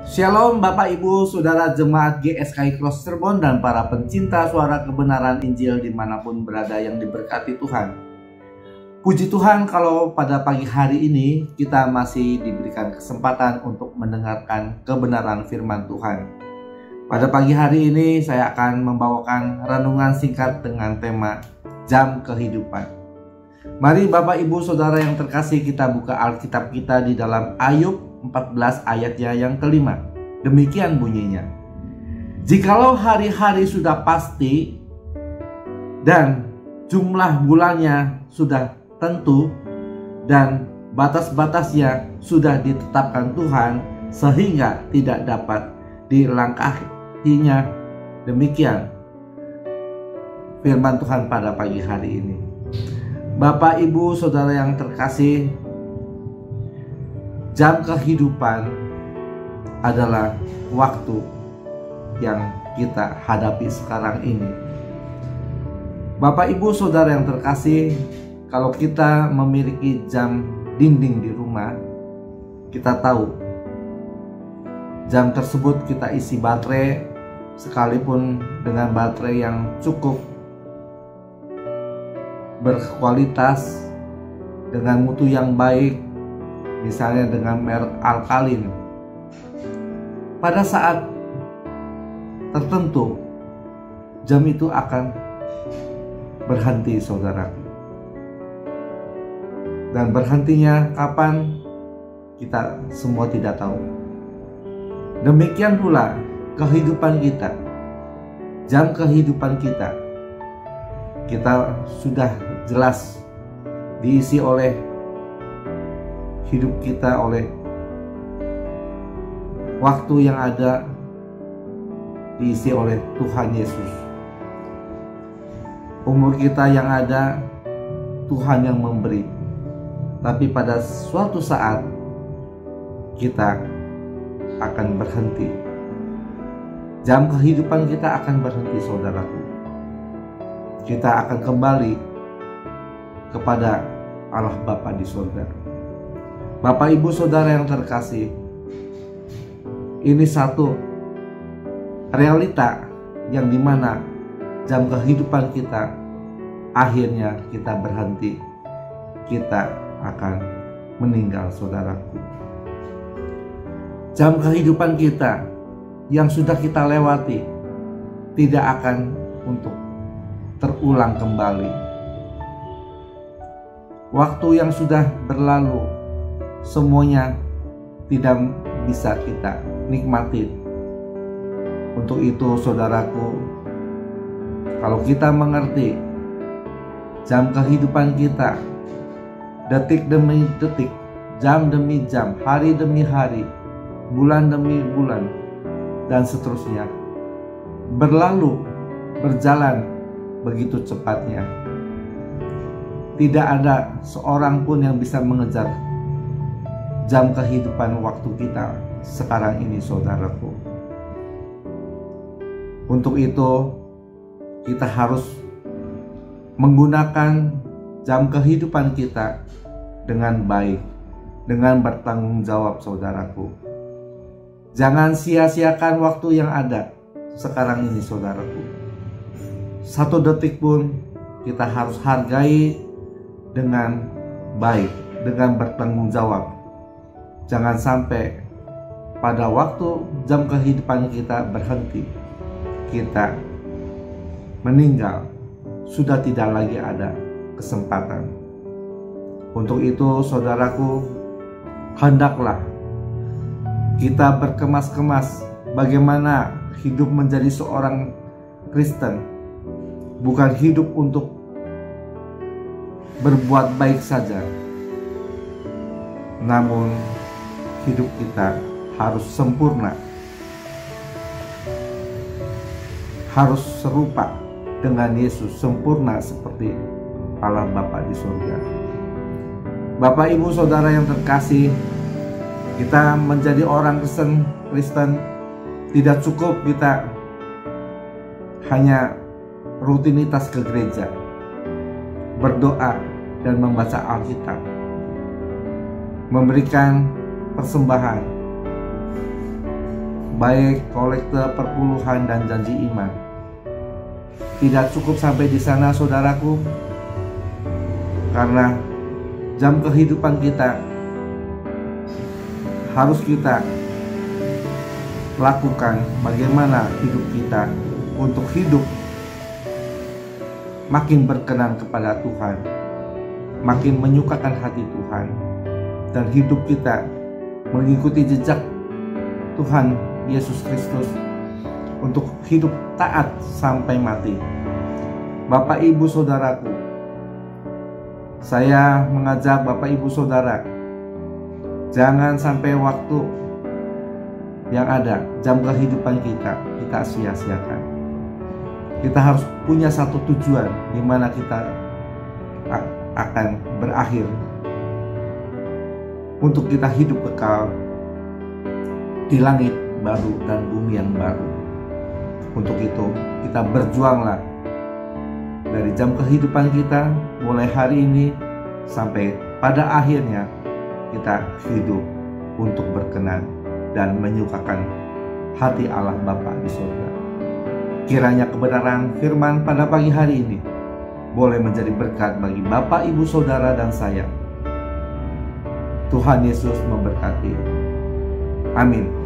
Shalom Bapak Ibu Saudara Jemaat GSKI Cross Cirebon dan para pencinta suara kebenaran Injil dimanapun berada yang diberkati Tuhan. Puji Tuhan kalau pada pagi hari ini kita masih diberikan kesempatan untuk mendengarkan kebenaran firman Tuhan. Pada pagi hari ini saya akan membawakan renungan singkat dengan tema Jam Kehidupan. Mari Bapak Ibu Saudara yang terkasih, kita buka Alkitab kita di dalam Ayub 14 ayatnya yang kelima. Demikian bunyinya. Jikalau hari-hari sudah pasti dan jumlah bulannya sudah tentu dan batas-batasnya sudah ditetapkan Tuhan sehingga tidak dapat dilangkahinya, demikian firman Tuhan pada pagi hari ini. Bapak Ibu Saudara yang terkasih, jam kehidupan adalah waktu yang kita hadapi sekarang ini. Bapak Ibu Saudara yang terkasih, kalau kita memiliki jam dinding di rumah, kita tahu jam tersebut kita isi baterai, sekalipun dengan baterai yang cukup berkualitas, dengan mutu yang baik, misalnya dengan merek alkalin. Pada saat tertentu jam itu akan berhenti, saudaraku. Dan berhentinya kapan kita semua tidak tahu. Demikian pula kehidupan kita, jam kehidupan kita sudah jelas diisi oleh hidup kita, oleh waktu yang ada diisi oleh Tuhan Yesus. Umur kita yang ada Tuhan yang memberi. Tapi pada suatu saat kita akan berhenti. Jam kehidupan kita akan berhenti, saudaraku. Kita akan kembali kepada Allah Bapa di surga. Bapak Ibu Saudara yang terkasih, ini satu realita yang dimana jam kehidupan kita akhirnya kita berhenti. Kita akan meninggal, saudaraku. Jam kehidupan kita yang sudah kita lewati tidak akan untuk terulang kembali. Waktu yang sudah berlalu semuanya tidak bisa kita nikmati. Untuk itu, saudaraku, kalau kita mengerti jam kehidupan kita, detik demi detik, jam demi jam, hari demi hari, bulan demi bulan, dan seterusnya, berlalu, berjalan begitu cepatnya. Tidak ada seorang pun yang bisa mengejar jam kehidupan waktu kita sekarang ini, saudaraku. Untuk itu kita harus menggunakan jam kehidupan kita dengan baik, dengan bertanggung jawab, saudaraku. Jangan sia-siakan waktu yang ada sekarang ini, saudaraku. Satu detik pun kita harus hargai dengan baik, dengan bertanggung jawab. Jangan sampai pada waktu jam kehidupan kita berhenti, kita meninggal, sudah tidak lagi ada kesempatan. Untuk itu, saudaraku, hendaklah kita berkemas-kemas bagaimana hidup menjadi seorang Kristen. Bukan hidup untuk berbuat baik saja, namun hidup kita harus sempurna, harus serupa dengan Yesus, sempurna seperti Allah Bapa di surga. Bapak Ibu Saudara yang terkasih, kita menjadi orang Kristen tidak cukup kita hanya rutinitas ke gereja, berdoa dan membaca Alkitab, memberikan persembahan, baik kolekte perpuluhan dan janji iman. Tidak cukup sampai di sana saudaraku, karena jam kehidupan kita harus kita lakukan bagaimana hidup kita untuk hidup makin berkenan kepada Tuhan, makin menyukakan hati Tuhan, dan hidup kita mengikuti jejak Tuhan Yesus Kristus untuk hidup taat sampai mati. Bapak Ibu Saudaraku, saya mengajak Bapak Ibu Saudara, jangan sampai waktu yang ada, jam kehidupan kita sia-siakan. Kita harus punya satu tujuan di mana kita akan berakhir, untuk kita hidup kekal di langit baru dan bumi yang baru. Untuk itu kita berjuanglah dari jam kehidupan kita mulai hari ini sampai pada akhirnya kita hidup untuk berkenan dan menyukakan hati Allah Bapa di surga. Kiranya kebenaran firman pada pagi hari ini boleh menjadi berkat bagi Bapak, Ibu, Saudara, dan saya. Tuhan Yesus memberkati. Amin.